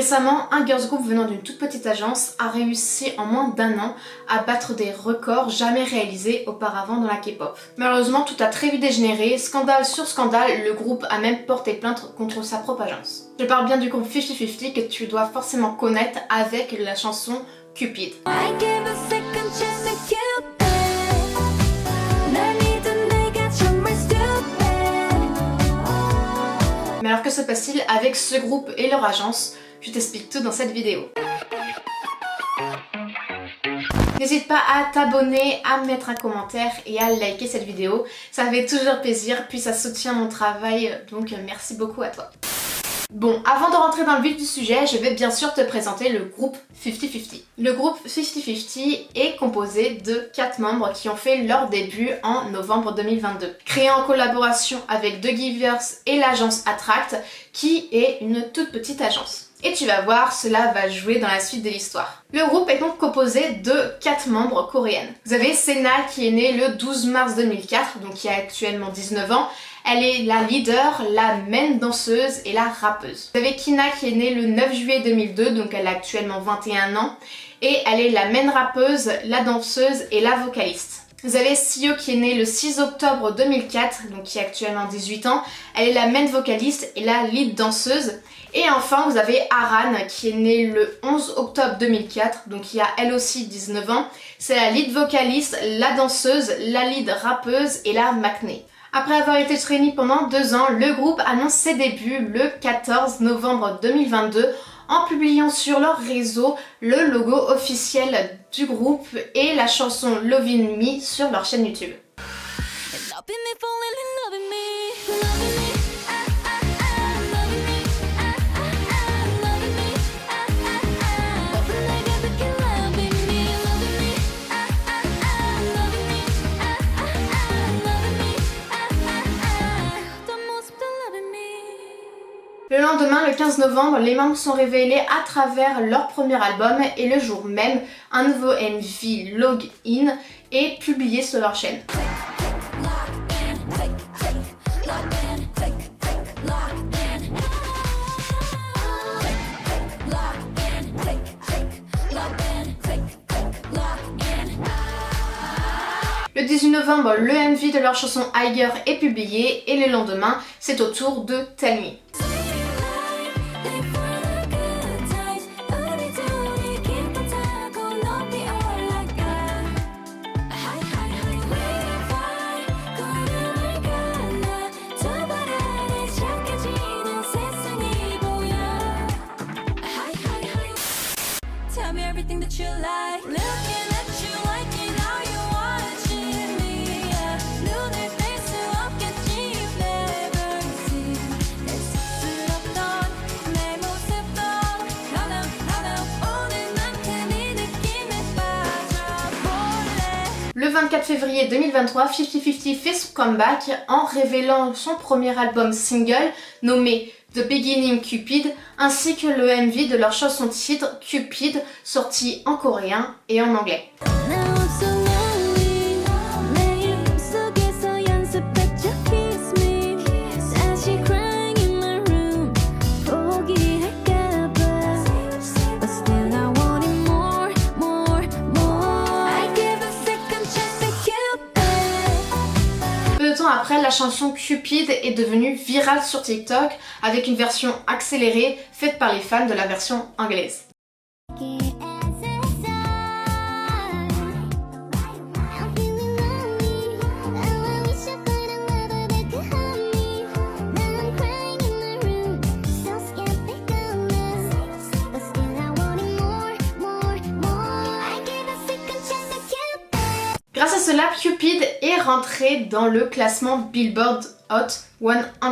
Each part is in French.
Récemment, un girls group venant d'une toute petite agence a réussi en moins d'1 an à battre des records jamais réalisés auparavant dans la K-pop. Malheureusement, tout a très vite dégénéré, scandale sur scandale, le groupe a même porté plainte contre sa propre agence. Je parle bien du groupe 50/50 que tu dois forcément connaître avec la chanson Cupid. Mais alors que se passe-t-il avec ce groupe et leur agence? Je t'explique tout dans cette vidéo. N'hésite pas à t'abonner, à mettre un commentaire et à liker cette vidéo. Ça fait toujours plaisir, puis ça soutient mon travail, donc merci beaucoup à toi. Bon, avant de rentrer dans le vif du sujet, je vais bien sûr te présenter le groupe 50/50. Le groupe 50/50 est composé de 4 membres qui ont fait leur début en novembre 2022. Créé en collaboration avec The Givers et l'agence Attract, qui est une toute petite agence. Et tu vas voir, cela va jouer dans la suite de l'histoire. Le groupe est donc composé de 4 membres coréennes. Vous avez Sena qui est née le 12 mars 2004, donc qui a actuellement 19 ans. Elle est la leader, la main danseuse et la rappeuse. Vous avez Kina qui est née le 9 juillet 2002, donc elle a actuellement 21 ans. Et elle est la main rappeuse, la danseuse et la vocaliste. Vous avez Seo qui est née le 6 octobre 2004, donc qui a actuellement 18 ans. Elle est la main vocaliste et la lead danseuse. Et enfin, vous avez Aran qui est née le 11 octobre 2004, donc qui a elle aussi 19 ans. C'est la lead vocaliste, la danseuse, la lead rappeuse et la maknae. Après avoir été trainee pendant 2 ans, le groupe annonce ses débuts le 14 novembre 2022 en publiant sur leur réseau le logo officiel du groupe et la chanson Lovin' Me sur leur chaîne YouTube. Le lendemain, le 15 novembre, les membres sont révélés à travers leur premier album et le jour même, un nouveau MV Login est publié sur leur chaîne. Le 18 novembre, le MV de leur chanson Higher est publié et le lendemain, c'est au tour de Tell Me. Le 24 février 2023, 50/50 fait son comeback en révélant son premier album single nommé The Beginning Cupid ainsi que le MV de leur chanson titre Cupid sorti en coréen et en anglais. Après, la chanson Cupid est devenue virale sur TikTok avec une version accélérée faite par les fans de la version anglaise. Grâce à cela, Cupid est rentré dans le classement Billboard Hot 100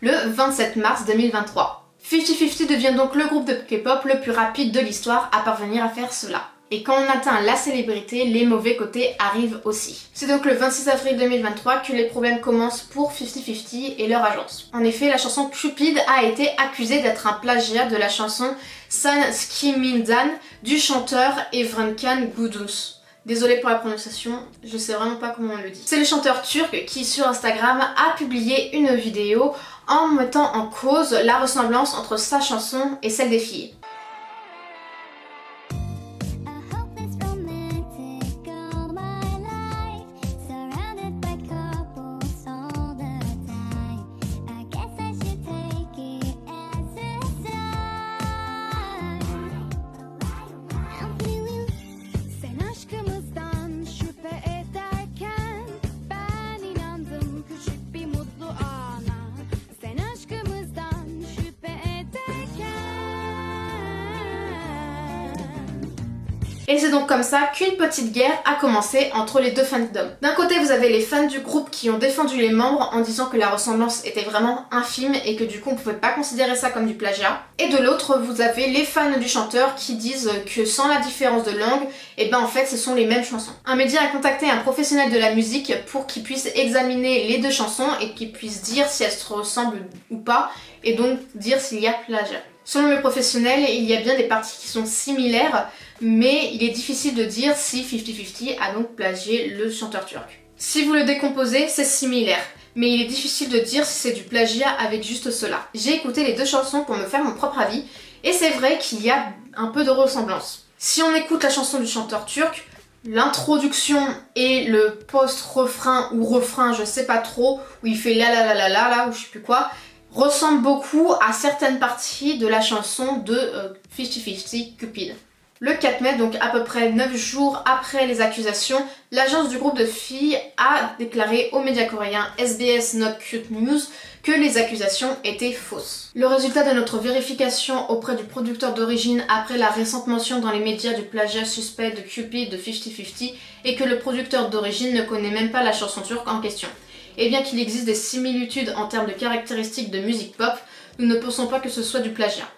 le 27 mars 2023. 50/50 devient donc le groupe de K-pop le plus rapide de l'histoire à parvenir à faire cela. Et quand on atteint la célébrité, les mauvais côtés arrivent aussi. C'est donc le 26 avril 2023 que les problèmes commencent pour 50/50 et leur agence. En effet, la chanson Cupid a été accusée d'être un plagiat de la chanson San Skimindan du chanteur Evrenkan Gündüz. Désolée pour la prononciation, je sais vraiment pas comment on le dit. C'est le chanteur turc qui sur Instagram a publié une vidéo en mettant en cause la ressemblance entre sa chanson et celle des filles. Et c'est donc comme ça qu'une petite guerre a commencé entre les deux fandoms. D'un côté, vous avez les fans du groupe qui ont défendu les membres en disant que la ressemblance était vraiment infime et que du coup on pouvait pas considérer ça comme du plagiat. Et de l'autre, vous avez les fans du chanteur qui disent que sans la différence de langue, et ben en fait ce sont les mêmes chansons. Un média a contacté un professionnel de la musique pour qu'il puisse examiner les deux chansons et qu'il puisse dire si elles se ressemblent ou pas et donc dire s'il y a plagiat. Selon le professionnel, il y a bien des parties qui sont similaires, mais il est difficile de dire si 50-50 a donc plagié le chanteur turc. Si vous le décomposez, c'est similaire, mais il est difficile de dire si c'est du plagiat avec juste cela. J'ai écouté les deux chansons pour me faire mon propre avis, et c'est vrai qu'il y a un peu de ressemblance. Si on écoute la chanson du chanteur turc, l'introduction et le post-refrain ou refrain, je sais pas trop, où il fait la la la la la la ou je sais plus quoi, ressemble beaucoup à certaines parties de la chanson de 50-50 Cupid. Le 4 mai, donc à peu près 9 jours après les accusations, l'agence du groupe de filles a déclaré aux médias coréens SBS Not Cute News que les accusations étaient fausses. Le résultat de notre vérification auprès du producteur d'origine après la récente mention dans les médias du plagiat suspect de Cupid de 50-50 est que le producteur d'origine ne connaît même pas la chanson turque en question. Et bien qu'il existe des similitudes en termes de caractéristiques de musique pop, nous ne pensons pas que ce soit du plagiat.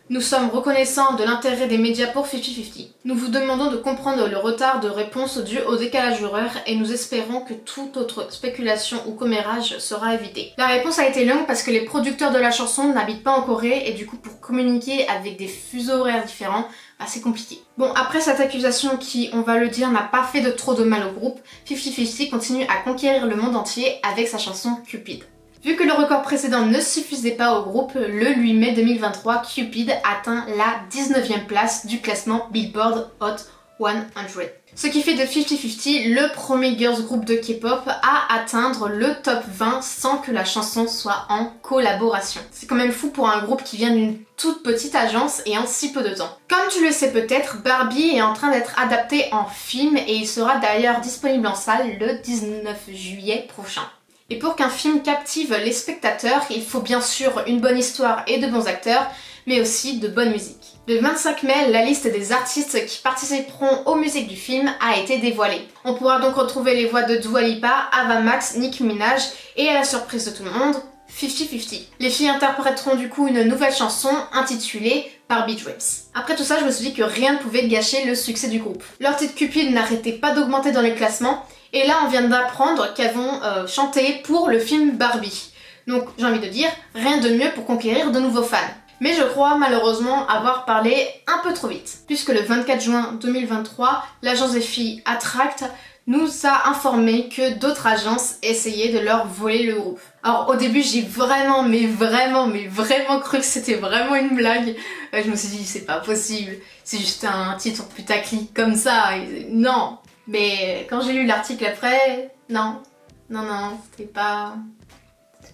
Nous sommes reconnaissants de l'intérêt des médias pour 50-50. Nous vous demandons de comprendre le retard de réponse dû au décalage horaire et nous espérons que toute autre spéculation ou commérage sera évité. La réponse a été longue parce que les producteurs de la chanson n'habitent pas en Corée et du coup pour communiquer avec des fuseaux horaires différents, c'est compliqué. Bon, après cette accusation qui, on va le dire, n'a pas fait de trop de mal au groupe, 50-50 continue à conquérir le monde entier avec sa chanson Cupid. Vu que le record précédent ne suffisait pas au groupe, le 8 mai 2023, Cupid atteint la 19e place du classement Billboard Hot 100. Ce qui fait de 50-50 le premier girls group de K-pop à atteindre le top 20 sans que la chanson soit en collaboration. C'est quand même fou pour un groupe qui vient d'une toute petite agence et en si peu de temps. Comme tu le sais peut-être, Barbie est en train d'être adapté en film et il sera d'ailleurs disponible en salle le 19 juillet prochain. Et pour qu'un film captive les spectateurs, il faut bien sûr une bonne histoire et de bons acteurs, mais aussi de bonne musique. Le 25 mai, la liste des artistes qui participeront aux musiques du film a été dévoilée. On pourra donc retrouver les voix de Dua Lipa, Ava Max, Nicki Minaj et à la surprise de tout le monde, 50-50. Les filles interpréteront du coup une nouvelle chanson intitulée Barbie Dreams. Après tout ça, je me suis dit que rien ne pouvait gâcher le succès du groupe. Leur titre Cupid n'arrêtait pas d'augmenter dans les classements, et là on vient d'apprendre qu'elles vont chanter pour le film Barbie. Donc j'ai envie de dire, rien de mieux pour conquérir de nouveaux fans. Mais je crois malheureusement avoir parlé un peu trop vite, puisque le 24 juin 2023, l'agence des filles Attract nous a informé que d'autres agences essayaient de leur voler le groupe. Alors au début j'ai vraiment cru que c'était vraiment une blague. Je me suis dit c'est pas possible, c'est juste un titre putaclic comme ça, non. Mais quand j'ai lu l'article après, non, c'est pas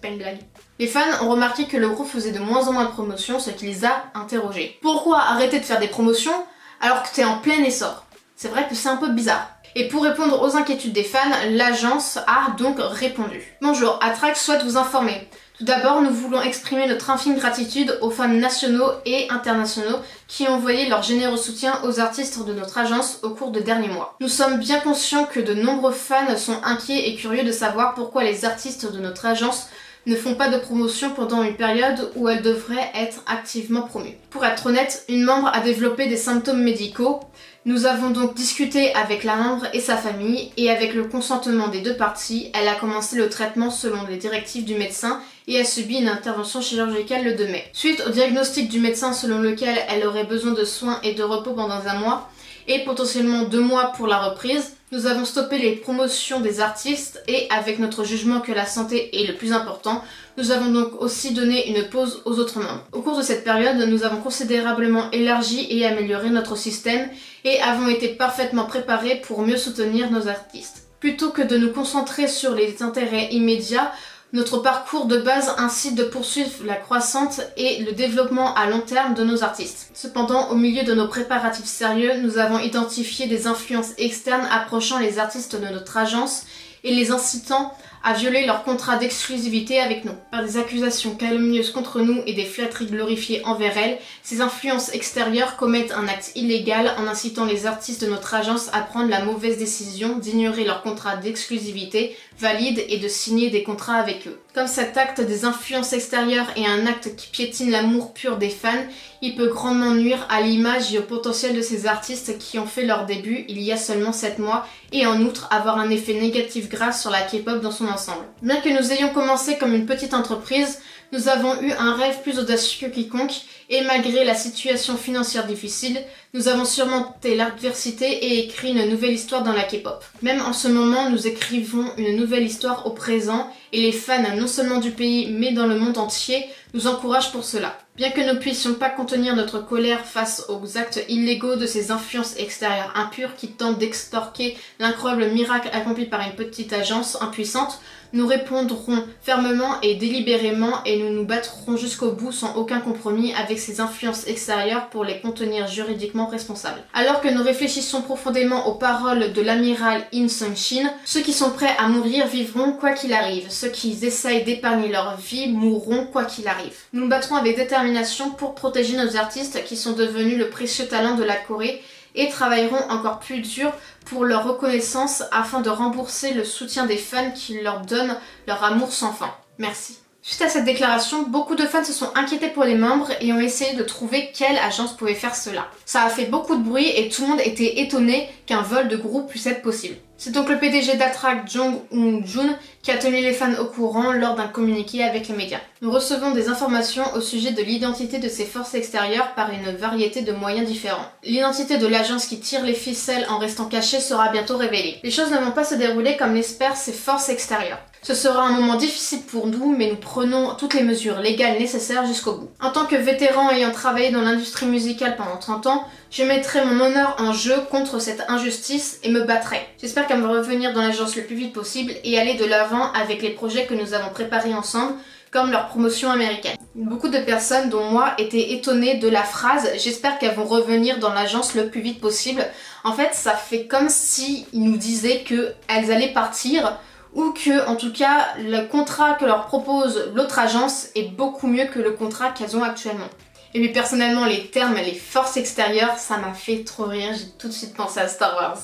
une blague. Les fans ont remarqué que le groupe faisait de moins en moins de promotions, ce qui les a interrogés. Pourquoi arrêter de faire des promotions alors que t'es en plein essor? C'est vrai que c'est un peu bizarre. Et pour répondre aux inquiétudes des fans, l'agence a donc répondu. Bonjour, Attract souhaite vous informer. Tout d'abord, nous voulons exprimer notre infime gratitude aux fans nationaux et internationaux qui ont envoyé leur généreux soutien aux artistes de notre agence au cours des derniers mois. Nous sommes bien conscients que de nombreux fans sont inquiets et curieux de savoir pourquoi les artistes de notre agence ne font pas de promotion pendant une période où elles devraient être activement promues. Pour être honnête, une membre a développé des symptômes médicaux. Nous avons donc discuté avec la membre et sa famille et avec le consentement des deux parties, elle a commencé le traitement selon les directives du médecin et a subi une intervention chirurgicale le 2 mai. Suite au diagnostic du médecin selon lequel elle aurait besoin de soins et de repos pendant 1 mois et potentiellement 2 mois pour la reprise, nous avons stoppé les promotions des artistes et avec notre jugement que la santé est le plus important, nous avons donc aussi donné une pause aux autres membres. Au cours de cette période, nous avons considérablement élargi et amélioré notre système et avons été parfaitement préparés pour mieux soutenir nos artistes. Plutôt que de nous concentrer sur les intérêts immédiats, notre parcours de base incite de poursuivre la croissance et le développement à long terme de nos artistes. Cependant, au milieu de nos préparatifs sérieux, nous avons identifié des influences externes approchant les artistes de notre agence et les incitant à violer leur contrat d'exclusivité avec nous. Par des accusations calomnieuses contre nous et des flatteries glorifiées envers elles, ces influences extérieures commettent un acte illégal en incitant les artistes de notre agence à prendre la mauvaise décision d'ignorer leur contrat d'exclusivité valide et de signer des contrats avec eux. Comme cet acte des influences extérieures est un acte qui piétine l'amour pur des fans, il peut grandement nuire à l'image et au potentiel de ces artistes qui ont fait leur début il y a seulement 7 mois et en outre avoir un effet négatif grave sur la K-pop dans son ensemble. Bien que nous ayons commencé comme une petite entreprise, nous avons eu un rêve plus audacieux que quiconque et malgré la situation financière difficile, nous avons surmonté l'adversité et écrit une nouvelle histoire dans la K-pop. Même en ce moment, nous écrivons une nouvelle histoire au présent et les fans non seulement du pays mais dans le monde entier nous encouragent pour cela. Bien que nous ne puissions pas contenir notre colère face aux actes illégaux de ces influences extérieures impures qui tentent d'extorquer l'incroyable miracle accompli par une petite agence impuissante, nous répondrons fermement et délibérément et nous nous battrons jusqu'au bout sans aucun compromis avec ces influences extérieures pour les contenir juridiquement responsables. Alors que nous réfléchissons profondément aux paroles de l'amiral In Sung-shin, ceux qui sont prêts à mourir vivront quoi qu'il arrive. Ceux qui essayent d'épargner leur vie mourront quoi qu'il arrive. Nous nous battrons avec détermination pour protéger nos artistes qui sont devenus le précieux talent de la Corée et travailleront encore plus dur pour leur reconnaissance afin de rembourser le soutien des fans qui leur donnent leur amour sans fin. Merci. Suite à cette déclaration, beaucoup de fans se sont inquiétés pour les membres et ont essayé de trouver quelle agence pouvait faire cela. Ça a fait beaucoup de bruit et tout le monde était étonné qu'un vol de groupe puisse être possible. C'est donc le PDG d'Attract, Jong Eun-jun, qui a tenu les fans au courant lors d'un communiqué avec les médias. Nous recevons des informations au sujet de l'identité de ces forces extérieures par une variété de moyens différents. L'identité de l'agence qui tire les ficelles en restant cachée sera bientôt révélée. Les choses ne vont pas se dérouler comme l'espèrent ces forces extérieures. Ce sera un moment difficile pour nous, mais nous prenons toutes les mesures légales nécessaires jusqu'au bout. En tant que vétéran ayant travaillé dans l'industrie musicale pendant 30 ans, je mettrai mon honneur en jeu contre cette injustice et me battrai. J'espère qu'elle va revenir dans l'agence le plus vite possible et aller de l'avant avec les projets que nous avons préparés ensemble, comme leur promotion américaine. Beaucoup de personnes, dont moi, étaient étonnées de la phrase « J'espère qu'elles vont revenir dans l'agence le plus vite possible ». En fait, ça fait comme s'ils nous disaient qu'elles allaient partir ou que, en tout cas, le contrat que leur propose l'autre agence est beaucoup mieux que le contrat qu'elles ont actuellement. Et puis personnellement, les termes, les forces extérieures, ça m'a fait trop rire, j'ai tout de suite pensé à Star Wars.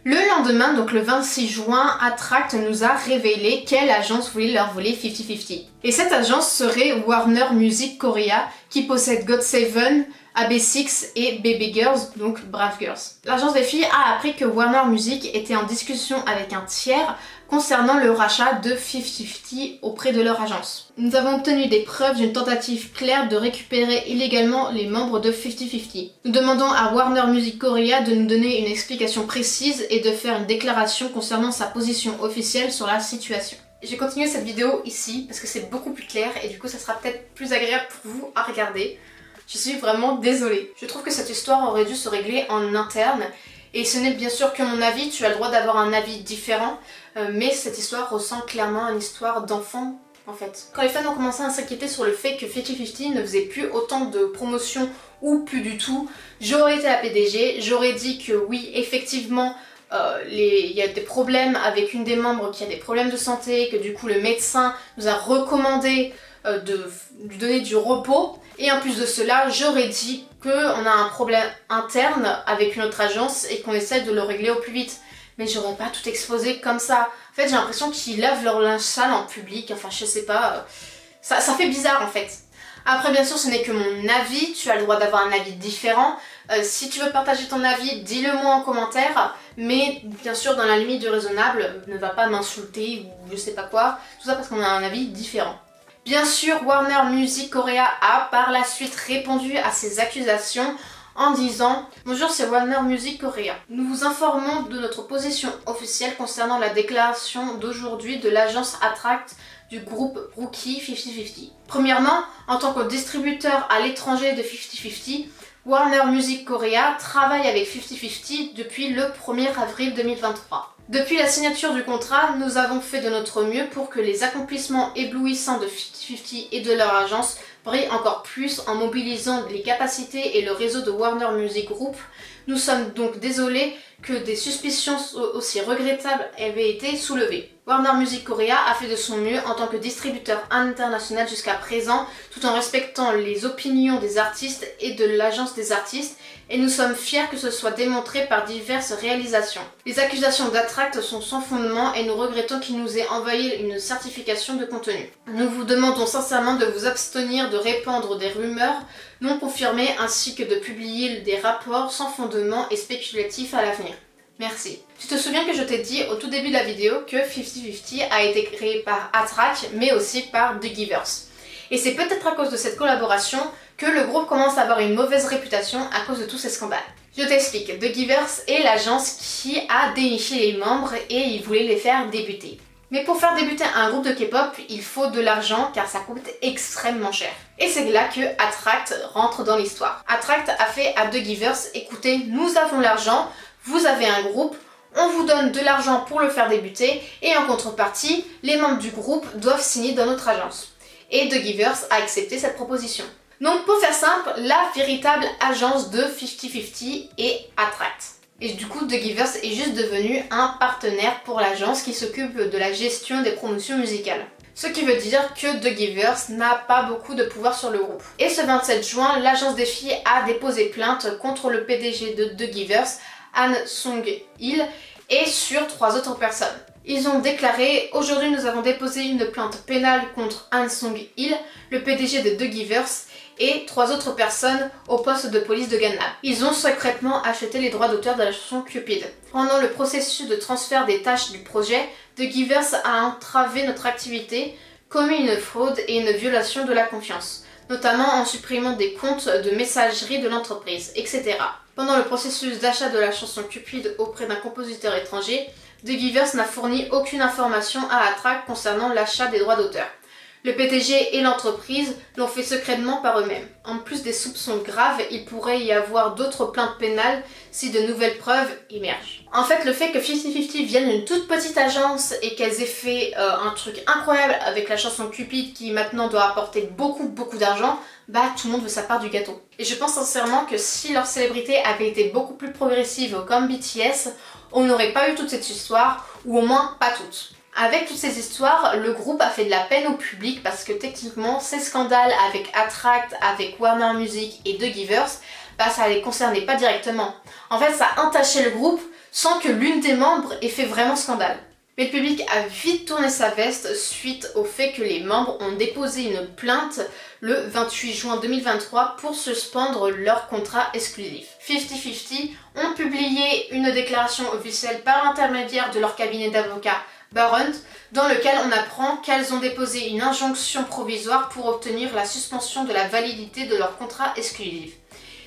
Le lendemain, donc le 26 juin, Attract nous a révélé quelle agence voulait leur voler 50-50. Et cette agence serait Warner Music Korea, qui possède GOT7, AB6 et Baby Girls, donc Brave Girls. L'agence des filles a appris que Warner Music était en discussion avec un tiers concernant le rachat de 50-50 auprès de leur agence. Nous avons obtenu des preuves d'une tentative claire de récupérer illégalement les membres de 50-50. Nous demandons à Warner Music Korea de nous donner une explication précise et de faire une déclaration concernant sa position officielle sur la situation. Je vais continuer cette vidéo ici parce que c'est beaucoup plus clair et du coup ça sera peut-être plus agréable pour vous à regarder. Je suis vraiment désolée. Je trouve que cette histoire aurait dû se régler en interne. Et ce n'est bien sûr que mon avis, tu as le droit d'avoir un avis différent, mais cette histoire ressemble clairement à une histoire d'enfant en fait. Quand les fans ont commencé à s'inquiéter sur le fait que 50-50 ne faisait plus autant de promotions ou plus du tout, j'aurais été la PDG, j'aurais dit que oui, effectivement, il y a des problèmes avec une des membres qui a des problèmes de santé, que du coup le médecin nous a recommandé de lui donner du repos. Et en plus de cela, j'aurais dit qu'on a un problème interne avec une autre agence et qu'on essaie de le régler au plus vite. Mais j'aurais pas tout exposé comme ça. En fait, j'ai l'impression qu'ils lavent leur linge sale en public, enfin je sais pas. Ça fait bizarre en fait. Après bien sûr ce n'est que mon avis, tu as le droit d'avoir un avis différent. Si tu veux partager ton avis, dis-le moi en commentaire. Mais bien sûr dans la limite du raisonnable, ne va pas m'insulter ou je sais pas quoi. Tout ça parce qu'on a un avis différent. Bien sûr, Warner Music Korea a par la suite répondu à ces accusations en disant « Bonjour, c'est Warner Music Korea. Nous vous informons de notre position officielle concernant la déclaration d'aujourd'hui de l'agence Attract du groupe Rookie 50-50. Premièrement, en tant que distributeur à l'étranger de 50-50, Warner Music Korea travaille avec 50-50 depuis le 1er avril 2023. Depuis la signature du contrat, nous avons fait de notre mieux pour que les accomplissements éblouissants de 50-50 et de leur agence brillent encore plus en mobilisant les capacités et le réseau de Warner Music Group. Nous sommes donc désolés que des suspicions aussi regrettables avaient été soulevées. Warner Music Korea a fait de son mieux en tant que distributeur international jusqu'à présent, tout en respectant les opinions des artistes et de l'agence des artistes, et nous sommes fiers que ce soit démontré par diverses réalisations. Les accusations d'Attract sont sans fondement et nous regrettons qu'il nous ait envoyé une certification de contenu. Nous vous demandons sincèrement de vous abstenir de répandre des rumeurs non confirmées ainsi que de publier des rapports sans fondement et spéculatifs à l'avenir. Merci. Tu te souviens que je t'ai dit au tout début de la vidéo que 50-50 a été créé par Attract mais aussi par The Givers. Et c'est peut-être à cause de cette collaboration que le groupe commence à avoir une mauvaise réputation à cause de tous ces scandales. Je t'explique, The Givers est l'agence qui a déniché les membres et ils voulaient les faire débuter. Mais pour faire débuter un groupe de K-pop, il faut de l'argent car ça coûte extrêmement cher. Et c'est là que Attract rentre dans l'histoire. Attract a fait à The Givers, écoutez, nous avons l'argent, vous avez un groupe, on vous donne de l'argent pour le faire débuter et en contrepartie, les membres du groupe doivent signer dans notre agence. Et The Givers a accepté cette proposition. Donc pour faire simple, la véritable agence de 50-50 est Attract. Et du coup, The Givers est juste devenu un partenaire pour l'agence qui s'occupe de la gestion des promotions musicales. Ce qui veut dire que The Givers n'a pas beaucoup de pouvoir sur le groupe. Et ce 27 juin, l'agence des filles a déposé plainte contre le PDG de The Givers, Han Sung-il, et sur 3 autres personnes. Ils ont déclaré « Aujourd'hui, nous avons déposé une plainte pénale contre Han Sung-il, le PDG de The Givers, et 3 autres personnes au poste de police de Gangnam. Ils ont secrètement acheté les droits d'auteur de la chanson Cupid. Pendant le processus de transfert des tâches du projet, The Givers a entravé notre activité, commis une fraude et une violation de la confiance, notamment en supprimant des comptes de messagerie de l'entreprise, etc. Pendant le processus d'achat de la chanson Cupid auprès d'un compositeur étranger, The Givers n'a fourni aucune information à Attract concernant l'achat des droits d'auteur. Le PDG et l'entreprise l'ont fait secrètement par eux-mêmes. En plus des soupçons graves, il pourrait y avoir d'autres plaintes pénales si de nouvelles preuves émergent. En fait, le fait que 50-50 vienne d'une toute petite agence et qu'elles aient fait un truc incroyable avec la chanson Cupid qui maintenant doit apporter beaucoup d'argent, bah tout le monde veut sa part du gâteau. Et je pense sincèrement que si leur célébrité avait été beaucoup plus progressive comme BTS, on n'aurait pas eu toute cette histoire, ou au moins pas toutes. Avec toutes ces histoires, le groupe a fait de la peine au public parce que techniquement, ces scandales avec Attract, avec Warner Music et The Givers, bah ça les concernait pas directement. En fait, ça entachait le groupe sans que l'une des membres ait fait vraiment scandale. Mais le public a vite tourné sa veste suite au fait que les membres ont déposé une plainte le 28 juin 2023 pour suspendre leur contrat exclusif. 50-50 ont publié une déclaration officielle par l'intermédiaire de leur cabinet d'avocats Barunt, dans lequel on apprend qu'elles ont déposé une injonction provisoire pour obtenir la suspension de la validité de leur contrat exclusif.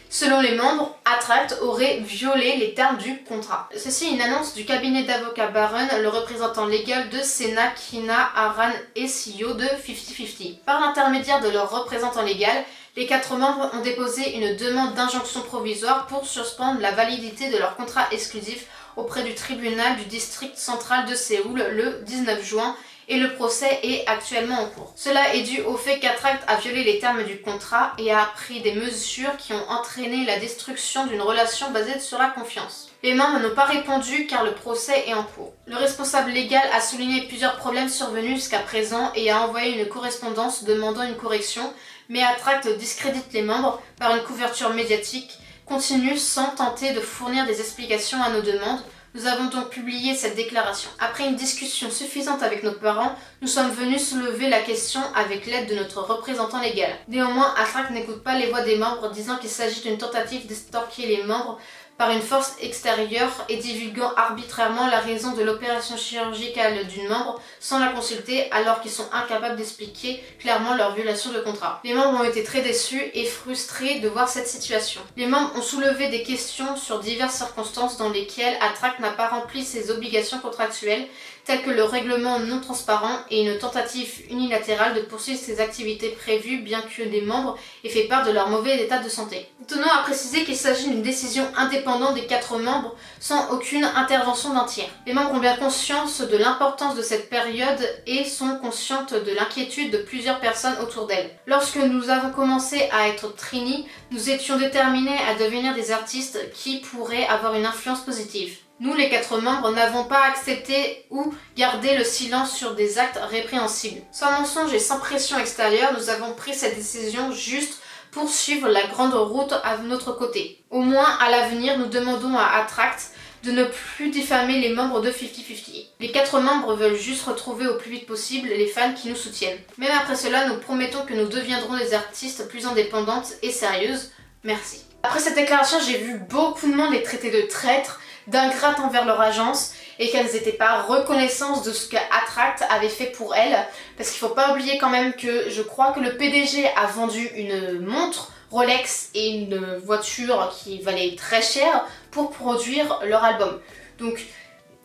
Selon les membres, Attract aurait violé les termes du contrat. Ceci est une annonce du cabinet d'avocats Barunt, le représentant légal de Sena, Kina, Aran et CEO de 50-50. Par l'intermédiaire de leur représentant légal, les 4 membres ont déposé une demande d'injonction provisoire pour suspendre la validité de leur contrat exclusif auprès du tribunal du district central de Séoul le 19 juin et le procès est actuellement en cours. Cela est dû au fait qu'Attract a violé les termes du contrat et a pris des mesures qui ont entraîné la destruction d'une relation basée sur la confiance. Les membres n'ont pas répondu car le procès est en cours. Le responsable légal a souligné plusieurs problèmes survenus jusqu'à présent et a envoyé une correspondance demandant une correction, mais Attract discrédite les membres par une couverture médiatique continue sans tenter de fournir des explications à nos demandes. Nous avons donc publié cette déclaration. Après une discussion suffisante avec nos parents, nous sommes venus soulever la question avec l'aide de notre représentant légal. Néanmoins, Attract n'écoute pas les voix des membres disant qu'il s'agit d'une tentative d'extorquer les membres par une force extérieure et divulguant arbitrairement la raison de l'opération chirurgicale d'une membre sans la consulter alors qu'ils sont incapables d'expliquer clairement leur violation de contrat. Les membres ont été très déçus et frustrés de voir cette situation. Les membres ont soulevé des questions sur diverses circonstances dans lesquelles Attract n'a pas rempli ses obligations contractuelles, tels que le règlement non transparent et une tentative unilatérale de poursuivre ses activités prévues bien que des membres aient fait part de leur mauvais état de santé. Nous tenons à préciser qu'il s'agit d'une décision indépendante des 4 membres sans aucune intervention d'un tiers. Les membres ont bien conscience de l'importance de cette période et sont conscientes de l'inquiétude de plusieurs personnes autour d'elles. Lorsque nous avons commencé à être trainee, nous étions déterminés à devenir des artistes qui pourraient avoir une influence positive. Nous, les 4 membres, n'avons pas accepté ou gardé le silence sur des actes répréhensibles. Sans mensonge et sans pression extérieure, nous avons pris cette décision juste pour suivre la grande route à notre côté. Au moins, à l'avenir, nous demandons à Attract de ne plus diffamer les membres de 50-50. Les 4 membres veulent juste retrouver au plus vite possible les fans qui nous soutiennent. Même après cela, nous promettons que nous deviendrons des artistes plus indépendantes et sérieuses. Merci. Après cette déclaration, j'ai vu beaucoup de monde les traiter de traîtres, d'ingrates envers leur agence et qu'elles n'étaient pas reconnaissantes de ce que Attract avait fait pour elles. Parce qu'il ne faut pas oublier quand même que je crois que le PDG a vendu une montre Rolex et une voiture qui valait très cher pour produire leur album. Donc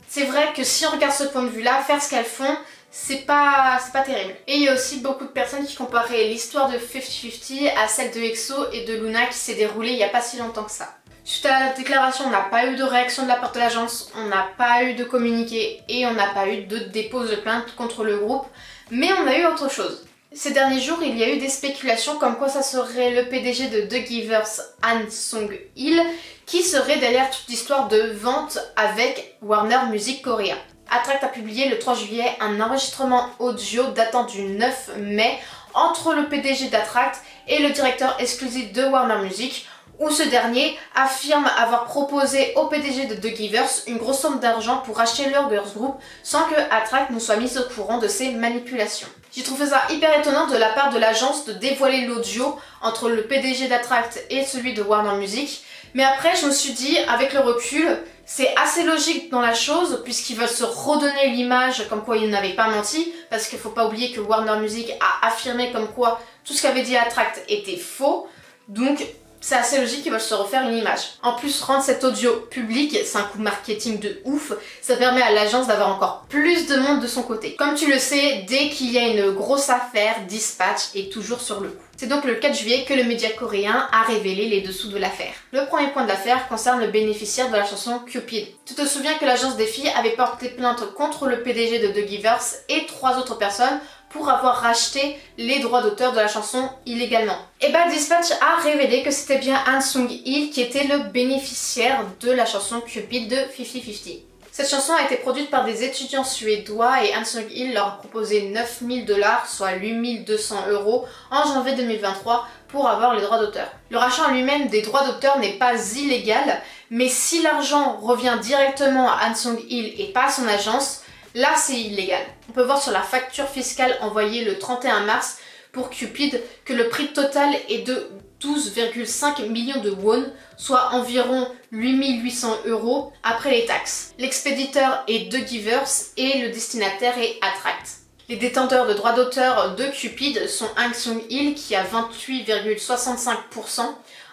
c'est vrai que si on regarde ce point de vue là, faire ce qu'elles font, c'est pas terrible. Et il y a aussi beaucoup de personnes qui comparaient l'histoire de 50-50 à celle de EXO et de Luna qui s'est déroulée il n'y a pas si longtemps que ça. Suite à la déclaration, on n'a pas eu de réaction de la part de l'agence, on n'a pas eu de communiqué et on n'a pas eu de dépose de plainte contre le groupe, mais on a eu autre chose. Ces derniers jours, il y a eu des spéculations comme quoi ça serait le PDG de The Givers, Han Sung-il, qui serait derrière toute l'histoire de vente avec Warner Music Korea. Attract a publié le 3 juillet un enregistrement audio datant du 9 mai entre le PDG d'Attract et le directeur exclusif de Warner Music, où ce dernier affirme avoir proposé au PDG de The Givers une grosse somme d'argent pour acheter leur girls group sans que Attract ne soit mis au courant de ces manipulations. J'ai trouvé ça hyper étonnant de la part de l'agence de dévoiler l'audio entre le PDG d'Attract et celui de Warner Music, mais après je me suis dit, avec le recul, c'est assez logique dans la chose puisqu'ils veulent se redonner l'image comme quoi ils n'avaient pas menti, parce qu'il faut pas oublier que Warner Music a affirmé comme quoi tout ce qu'avait dit Attract était faux, donc c'est assez logique qu'ils veulent se refaire une image. En plus, rendre cet audio public, c'est un coup de marketing de ouf, ça permet à l'agence d'avoir encore plus de monde de son côté. Comme tu le sais, dès qu'il y a une grosse affaire, Dispatch est toujours sur le coup. C'est donc le 4 juillet que le média coréen a révélé les dessous de l'affaire. Le premier point de l'affaire concerne le bénéficiaire de la chanson Cupid. Tu te souviens que l'agence des filles avait porté plainte contre le PDG de The Givers et 3 autres personnes pour avoir racheté les droits d'auteur de la chanson illégalement. Et bah Dispatch a révélé que c'était bien Han Sung-il qui était le bénéficiaire de la chanson Cupid de 50-50. Cette chanson a été produite par des étudiants suédois et Han Sung-il leur a proposé 9 000 $, soit 8 200 € en janvier 2023 pour avoir les droits d'auteur. Le rachat en lui-même des droits d'auteur n'est pas illégal, mais si l'argent revient directement à Han Sung-il et pas à son agence, là c'est illégal. On peut voir sur la facture fiscale envoyée le 31 mars pour Cupid que le prix total est de 12,5 millions de won, soit environ 8 800 € après les taxes. L'expéditeur est The Givers et le destinataire est Attract. Les détenteurs de droits d'auteur de Cupid sont Han Sung-il qui a 28,65%,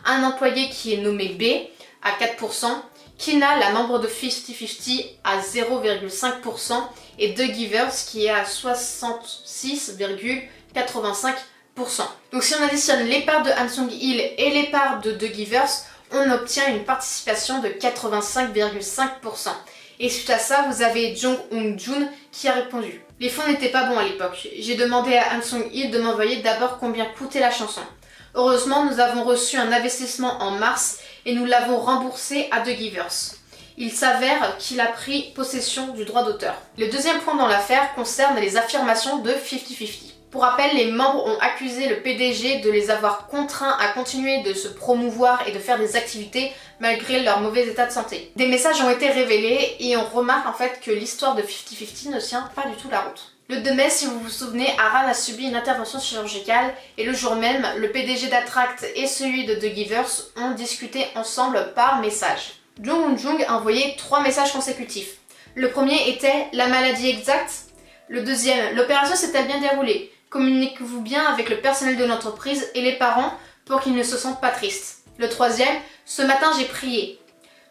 un employé qui est nommé B à 4%, Kina, la membre de 50-50, à 0,5% et The Givers qui est à 66,85%. Donc si on additionne les parts de Han Sung-il et les parts de The Givers, on obtient une participation de 85,5%. Et suite à ça, vous avez Jong Eun-jun qui a répondu. Les fonds n'étaient pas bons à l'époque. J'ai demandé à Han Sung-il de m'envoyer d'abord combien coûtait la chanson. Heureusement, nous avons reçu un investissement en mars et nous l'avons remboursé à The Givers. Il s'avère qu'il a pris possession du droit d'auteur. Le deuxième point dans l'affaire concerne les affirmations de 50-50. Pour rappel, les membres ont accusé le PDG de les avoir contraints à continuer de se promouvoir et de faire des activités malgré leur mauvais état de santé. Des messages ont été révélés et on remarque en fait que l'histoire de 50-50 ne tient pas du tout la route. Le 2 mai, si vous vous souvenez, Aran a subi une intervention chirurgicale et le jour même, le PDG d'Attract et celui de The Givers ont discuté ensemble par message. Jong Eun-jung a envoyé 3 messages consécutifs. Le premier était « La maladie exacte ». Le deuxième « L'opération s'est-elle bien déroulée ? Communiquez-vous bien avec le personnel de l'entreprise et les parents pour qu'ils ne se sentent pas tristes. » Le troisième « Ce matin j'ai prié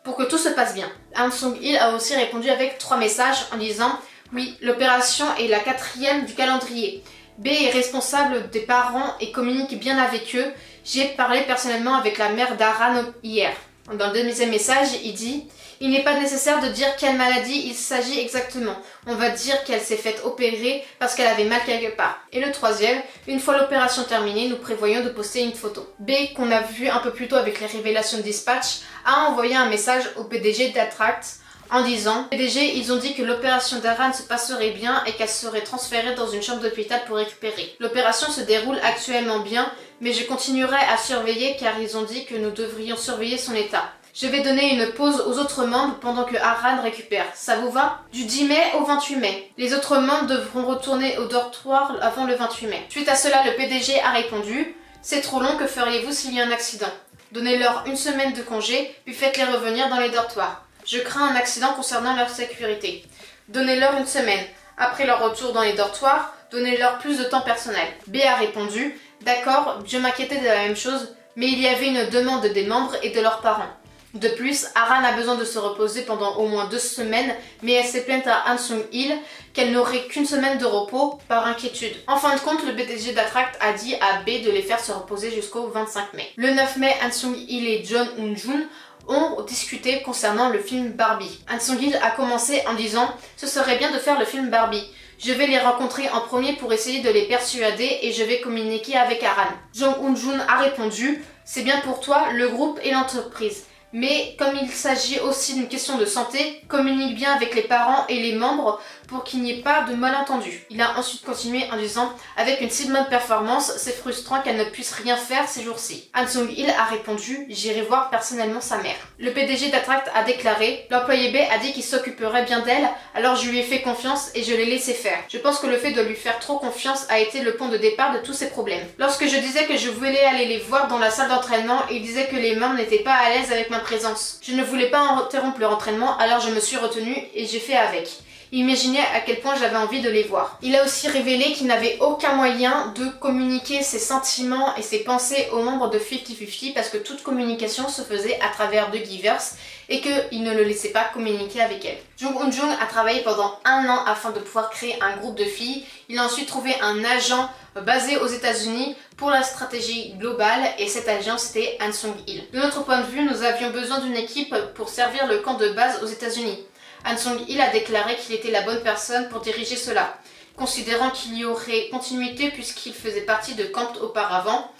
pour que tout se passe bien ». Han Sung-il a aussi répondu avec 3 messages en disant « Oui, l'opération est la 4e du calendrier. B est responsable des parents et communique bien avec eux. J'ai parlé personnellement avec la mère d'Aran hier. Dans le deuxième message, il dit « Il n'est pas nécessaire de dire quelle maladie il s'agit exactement. On va dire qu'elle s'est faite opérer parce qu'elle avait mal quelque part. » Et le troisième, une fois l'opération terminée, nous prévoyons de poster une photo. B, qu'on a vu un peu plus tôt avec les révélations de Dispatch, a envoyé un message au PDG d'Attract en disant « PDG, ils ont dit que l'opération d'Aran se passerait bien et qu'elle serait transférée dans une chambre d'hôpital pour récupérer. L'opération se déroule actuellement bien, mais je continuerai à surveiller car ils ont dit que nous devrions surveiller son état. Je vais donner une pause aux autres membres pendant que Aran récupère. Ça vous va? Du 10 mai au 28 mai. Les autres membres devront retourner au dortoir avant le 28 mai. Suite à cela, le PDG a répondu « C'est trop long, que feriez-vous s'il y a un accident? Donnez-leur une semaine de congé, puis faites-les revenir dans les dortoirs. Je crains un accident concernant leur sécurité. Donnez-leur une semaine. Après leur retour dans les dortoirs, donnez-leur plus de temps personnel. » B a répondu « D'accord, je m'inquiétais de la même chose, mais il y avait une demande des membres et de leurs parents. De plus, Aran a besoin de se reposer pendant au moins 2 semaines, mais elle s'est plainte à Han Sung-il qu'elle n'aurait qu'une semaine de repos par inquiétude. En fin de compte, le PDG d'Attract a dit à B de les faire se reposer jusqu'au 25 mai. Le 9 mai, Han Sung-il et Jung Eun-jun ont discuté concernant le film Barbie. Han Sung-il a commencé en disant « Ce serait bien de faire le film Barbie. Je vais les rencontrer en premier pour essayer de les persuader et je vais communiquer avec Aran. » Jung Eun-jun a répondu « C'est bien pour toi, le groupe et l'entreprise. Mais comme il s'agit aussi d'une question de santé, communique bien avec les parents et les membres pour qu'il n'y ait pas de malentendus. » Il a ensuite continué en disant « Avec une si bonne performance, c'est frustrant qu'elle ne puisse rien faire ces jours-ci. » Han Sung-il a répondu « J'irai voir personnellement sa mère. » Le PDG d'Attract a déclaré « L'employé B a dit qu'il s'occuperait bien d'elle, alors je lui ai fait confiance et je l'ai laissé faire. Je pense que le fait de lui faire trop confiance a été le point de départ de tous ces problèmes. Lorsque je disais que je voulais aller les voir dans la salle d'entraînement, ils disaient que les membres n'étaient pas à l'aise avec ma présence. Je ne voulais pas interrompre leur entraînement, alors je me suis retenue et j'ai fait avec. » Imaginez à quel point j'avais envie de les voir. Il a aussi révélé qu'il n'avait aucun moyen de communiquer ses sentiments et ses pensées aux membres de 50-50 parce que toute communication se faisait à travers The Givers et qu'il ne le laissait pas communiquer avec elle. Jung Eun-jung a travaillé pendant 1 an afin de pouvoir créer un groupe de filles. Il a ensuite trouvé un agent basé aux États-Unis pour la stratégie globale et cet agent c'était Han Sung-il. De notre point de vue, nous avions besoin d'une équipe pour servir le camp de base aux États-Unis. Han Sung-il a déclaré qu'il était la bonne personne pour diriger cela, considérant qu'il y aurait continuité puisqu'il faisait partie de Camp auparavant.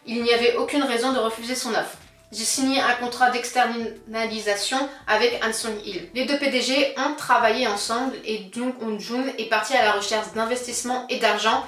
Il n'y avait aucune raison de refuser son offre. J'ai signé un contrat d'externalisation avec Han Sung-il. Les deux PDG ont travaillé ensemble et Jung Eun-jun est parti à la recherche d'investissement et d'argent.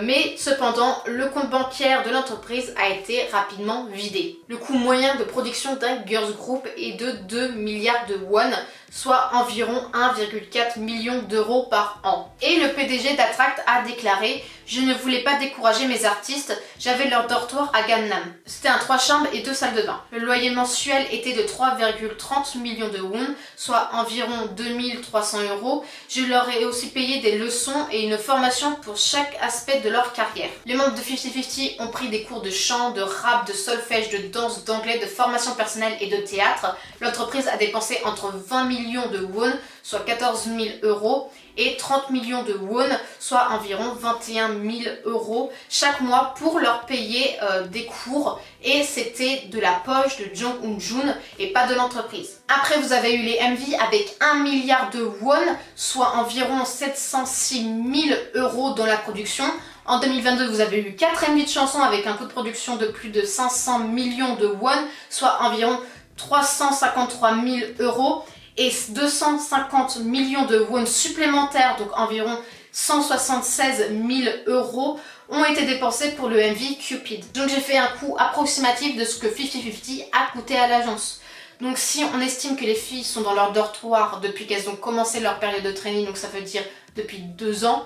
Mais cependant, le compte bancaire de l'entreprise a été rapidement vidé. Le coût moyen de production d'un girls group est de 2 milliards de won, soit environ 1,4 million d'euros par an. Et le PDG d'Attract a déclaré « Je ne voulais pas décourager mes artistes, j'avais leur dortoir à Gangnam. C'était un 3 chambres et 2 salles de bain. Le loyer mensuel était de 3,30 millions de won, soit environ 2300 euros. Je leur ai aussi payé des leçons et une formation pour chaque aspect de leur carrière. Les membres de 50-50 ont pris des cours de chant, de rap, de solfège, de danse, d'anglais, de formation personnelle et de théâtre. L'entreprise a dépensé entre 20 millions de won, soit 14 000 euros, et 30 millions de won, soit environ 21 000 euros chaque mois pour leur payer des cours. Et c'était de la poche de Jung Eun-jun et pas de l'entreprise. Après, vous avez eu les MV avec 1 milliard de won, soit environ 706 000 euros dans la production. En 2022, vous avez eu 4 MV de chansons avec un coût de production de plus de 500 millions de won, soit environ 353 000 euros. Et 250 millions de won supplémentaires, donc environ 176 000 euros, ont été dépensés pour le MV Cupid. Donc j'ai fait un coût approximatif de ce que 50-50 a coûté à l'agence. Donc si on estime que les filles sont dans leur dortoir depuis qu'elles ont commencé leur période de training, donc ça veut dire depuis 2 ans,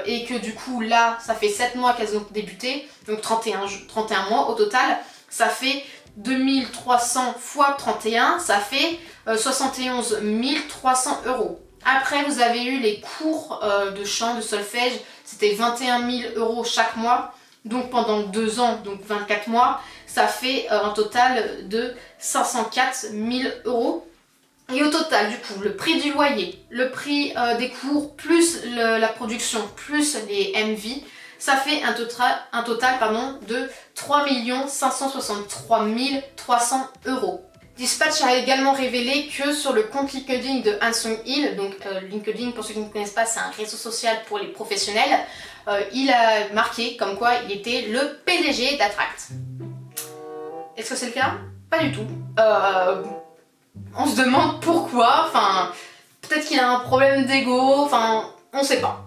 et que du coup là ça fait 7 mois qu'elles ont débuté, donc 31 mois au total, ça fait 2300 fois 31, ça fait 71 300 euros. Après, vous avez eu les cours de chant, de solfège, c'était 21 000 euros chaque mois. Donc pendant 2 ans, donc 24 mois, ça fait un total de 504 000 euros. Et au total, du coup, le prix du loyer, le prix des cours, plus la production, plus les MV, ça fait un total de 3 563 300 €. Dispatch a également révélé que sur le compte LinkedIn de Han Sung-il, donc LinkedIn pour ceux qui ne connaissent pas, c'est un réseau social pour les professionnels, il a marqué comme quoi il était le PDG d'Attract. Est-ce que c'est le cas? Pas du tout. On se demande pourquoi, enfin, peut-être qu'il a un problème d'ego, enfin, on sait pas.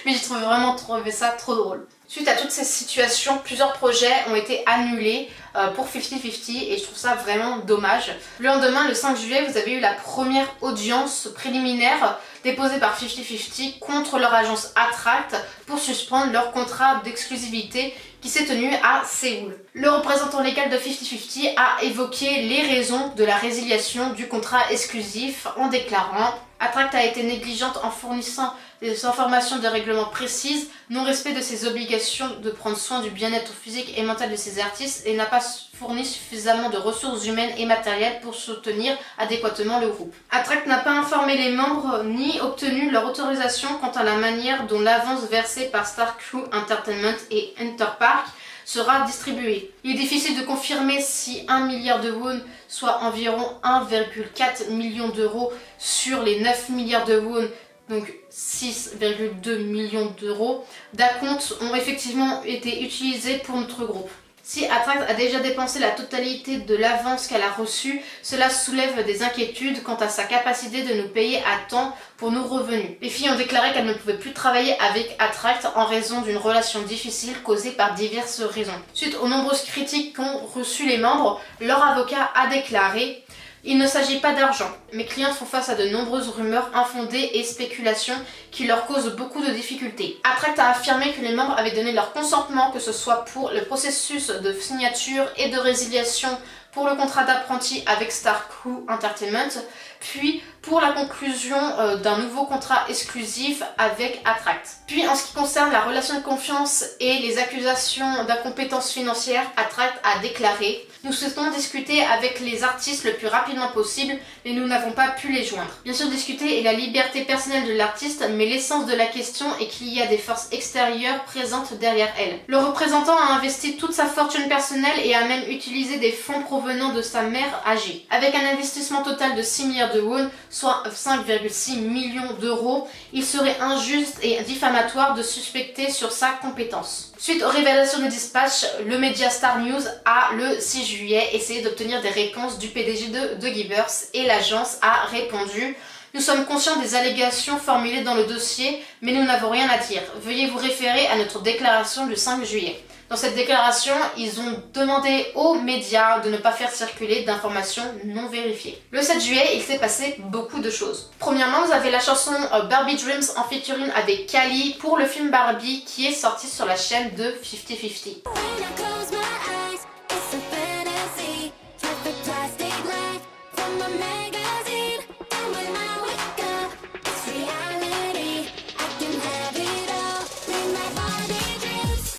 Mais j'ai trouvé ça trop drôle. Suite à toutes ces situations, plusieurs projets ont été annulés pour 50-50 et je trouve ça vraiment dommage. Le lendemain, le 5 juillet, vous avez eu la première audience préliminaire déposée par 50-50 contre leur agence Attract pour suspendre leur contrat d'exclusivité qui s'est tenu à Séoul. Le représentant légal de 50-50 a évoqué les raisons de la résiliation du contrat exclusif en déclarant « Attract a été négligente en fournissant des informations de règlement précises, non-respect de ses obligations de prendre soin du bien-être physique et mental de ses artistes et n'a pas fourni suffisamment de ressources humaines et matérielles pour soutenir adéquatement le groupe. Attract n'a pas informé les membres ni obtenu leur autorisation quant à la manière dont l'avance versée par Star Crew Entertainment et Interpark sera distribuée. Il est difficile de confirmer si 1 milliard de won, soit environ 1,4 million d'euros sur les 9 milliards de won, donc 6,2 millions d'euros d'acomptes ont effectivement été utilisés pour notre groupe. Si Attract a déjà dépensé la totalité de l'avance qu'elle a reçue, cela soulève des inquiétudes quant à sa capacité de nous payer à temps pour nos revenus. Les filles ont déclaré qu'elles ne pouvaient plus travailler avec Attract en raison d'une relation difficile causée par diverses raisons. Suite aux nombreuses critiques qu'ont reçues les membres, leur avocat a déclaré « Il ne s'agit pas d'argent. Mes clientes font face à de nombreuses rumeurs infondées et spéculations qui leur causent beaucoup de difficultés. » Attract a affirmé que les membres avaient donné leur consentement, que ce soit pour le processus de signature et de résiliation pour le contrat d'apprenti avec Star Crew Entertainment, puis pour la conclusion d'un nouveau contrat exclusif avec Attract. Puis en ce qui concerne la relation de confiance et les accusations d'incompétence financière, Attract a déclaré « Nous souhaitons discuter avec les artistes le plus rapidement possible, mais nous n'avons pas pu les joindre. Bien sûr, discuter est la liberté personnelle de l'artiste, mais l'essence de la question est qu'il y a des forces extérieures présentes derrière elle. » Le représentant a investi toute sa fortune personnelle et a même utilisé des fonds provenant de sa mère âgée. Avec un investissement total de 6 milliards de won, soit 5,6 millions d'euros, il serait injuste et diffamatoire de suspecter sur sa compétence. Suite aux révélations de Dispatch, le média Star News a, le 6 juillet, essayé d'obtenir des réponses du PDG de The Givers et l'agence a répondu « Nous sommes conscients des allégations formulées dans le dossier, mais nous n'avons rien à dire. Veuillez vous référer à notre déclaration du 5 juillet. » Dans cette déclaration, ils ont demandé aux médias de ne pas faire circuler d'informations non vérifiées. Le 7 juillet, il s'est passé beaucoup de choses. Premièrement, vous avez la chanson Barbie Dreams en featuring avec Kali pour le film Barbie qui est sorti sur la chaîne de 50-50.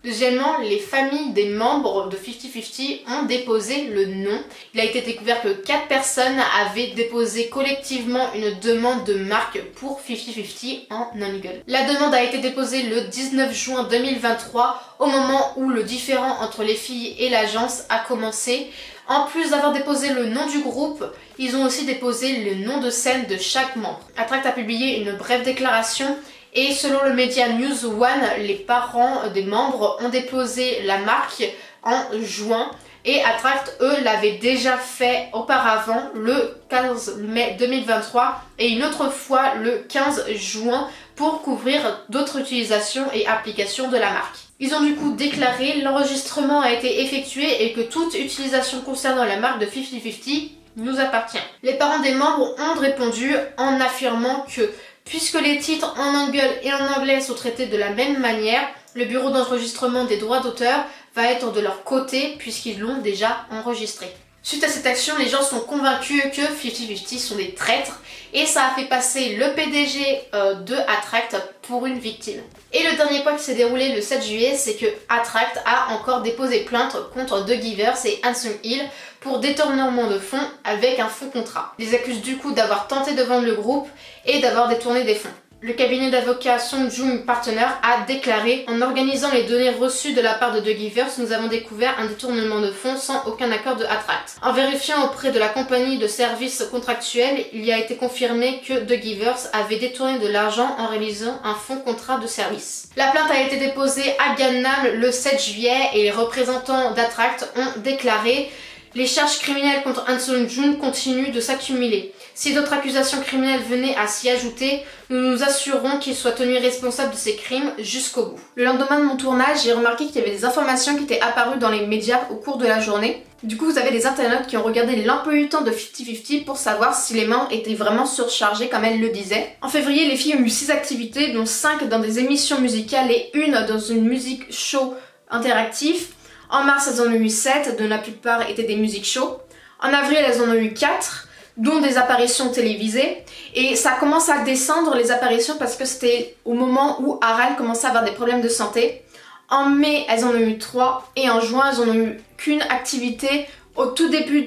Deuxièmement, les familles des membres de 50-50 ont déposé le nom. Il a été découvert que 4 personnes avaient déposé collectivement une demande de marque pour 50-50 en non-legal. La demande a été déposée le 19 juin 2023, au moment où le différend entre les filles et l'agence a commencé. En plus d'avoir déposé le nom du groupe, ils ont aussi déposé le nom de scène de chaque membre. Attract a publié une brève déclaration. Et selon le média News One, les parents des membres ont déposé la marque en juin et Attract, eux, l'avaient déjà fait auparavant le 15 mai 2023 et une autre fois le 15 juin pour couvrir d'autres utilisations et applications de la marque. Ils ont du coup déclaré l'enregistrement a été effectué et que toute utilisation concernant la marque de 50-50 nous appartient. Les parents des membres ont répondu en affirmant que puisque les titres en hangul et en anglais sont traités de la même manière, le bureau d'enregistrement des droits d'auteur va être de leur côté puisqu'ils l'ont déjà enregistré. Suite à cette action, les gens sont convaincus que 50-50 sont des traîtres et ça a fait passer le PDG de Attract pour une victime. Et le dernier point qui s'est déroulé le 7 juillet, c'est que Attract a encore déposé plainte contre The Givers et Hanson Hill pour détournement de fonds avec un faux contrat. Ils les accusent du coup d'avoir tenté de vendre le groupe et d'avoir détourné des fonds. Le cabinet d'avocats Song Joong Partner a déclaré: en organisant les données reçues de la part de The Givers, nous avons découvert un détournement de fonds sans aucun accord de Attract. En vérifiant auprès de la compagnie de services contractuels, il y a été confirmé que The Givers avait détourné de l'argent en réalisant un faux contrat de service. La plainte a été déposée à Gangnam le 7 juillet et les représentants d'Attract ont déclaré: les charges criminelles contre Hanson Jun continuent de s'accumuler. Si d'autres accusations criminelles venaient à s'y ajouter, nous nous assurerons qu'il soit tenu responsable de ces crimes jusqu'au bout. Le lendemain de mon tournage, j'ai remarqué qu'il y avait des informations qui étaient apparues dans les médias au cours de la journée. Du coup, vous avez des internautes qui ont regardé l'emploi du temps de 50-50 pour savoir si les membres étaient vraiment surchargés comme elles le disaient. En février, les filles ont eu 6 activités, dont 5 dans des émissions musicales et une dans une musique show interactif. En mars, elles en ont eu 7, dont la plupart étaient des musiques shows. En avril, elles en ont eu 4, dont des apparitions télévisées. Et ça commence à descendre les apparitions parce que c'était au moment où Aral commençait à avoir des problèmes de santé. En mai, elles en ont eu 3 et en juin, elles en ont eu qu'une activité au tout début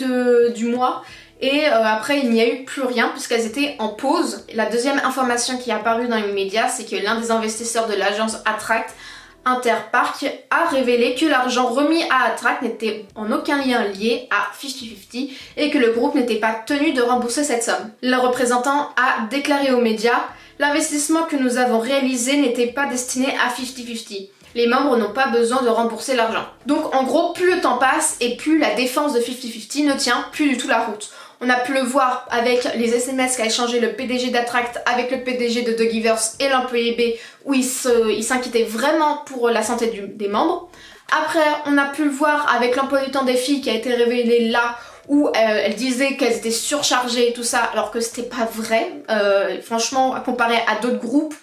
du mois. Et après, il n'y a eu plus rien puisqu'elles étaient en pause. La deuxième information qui est apparue dans les médias, c'est que l'un des investisseurs de l'agence Attract, Interpark, a révélé que l'argent remis à Attract n'était en aucun lien lié à 50-50 et que le groupe n'était pas tenu de rembourser cette somme. Le représentant a déclaré aux médias: l'investissement que nous avons réalisé n'était pas destiné à 50-50. Les membres n'ont pas besoin de rembourser l'argent. Donc en gros, plus le temps passe et plus la défense de 50-50 ne tient plus du tout la route. On a pu le voir avec les SMS qu'a échangé le PDG d'Attract avec le PDG de The Givers et l'employé B, où il s'inquiétait vraiment pour la santé des membres. Après, on a pu le voir avec l'emploi du temps des filles qui a été révélé là, où elles disaient qu'elles étaient surchargées et tout ça, alors que c'était pas vrai. Franchement, à comparer à d'autres groupes,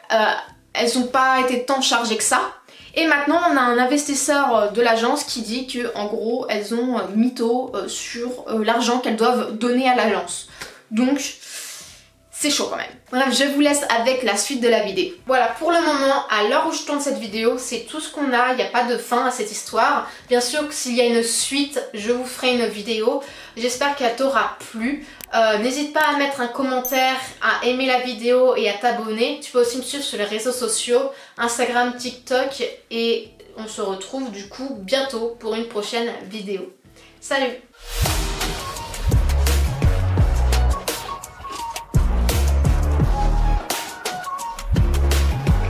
elles n'ont pas été tant chargées que ça. Et maintenant, on a un investisseur de l'agence qui dit que, en gros, elles ont mytho sur l'argent qu'elles doivent donner à l'agence. Donc, c'est chaud quand même. Bref, je vous laisse avec la suite de la vidéo. Voilà, pour le moment, à l'heure où je tourne cette vidéo, c'est tout ce qu'on a. Il n'y a pas de fin à cette histoire. Bien sûr que s'il y a une suite, je vous ferai une vidéo. J'espère qu'elle t'aura plu. N'hésite pas à mettre un commentaire, à aimer la vidéo et à t'abonner. Tu peux aussi me suivre sur les réseaux sociaux, Instagram, TikTok, et on se retrouve du coup bientôt pour une prochaine vidéo. Salut!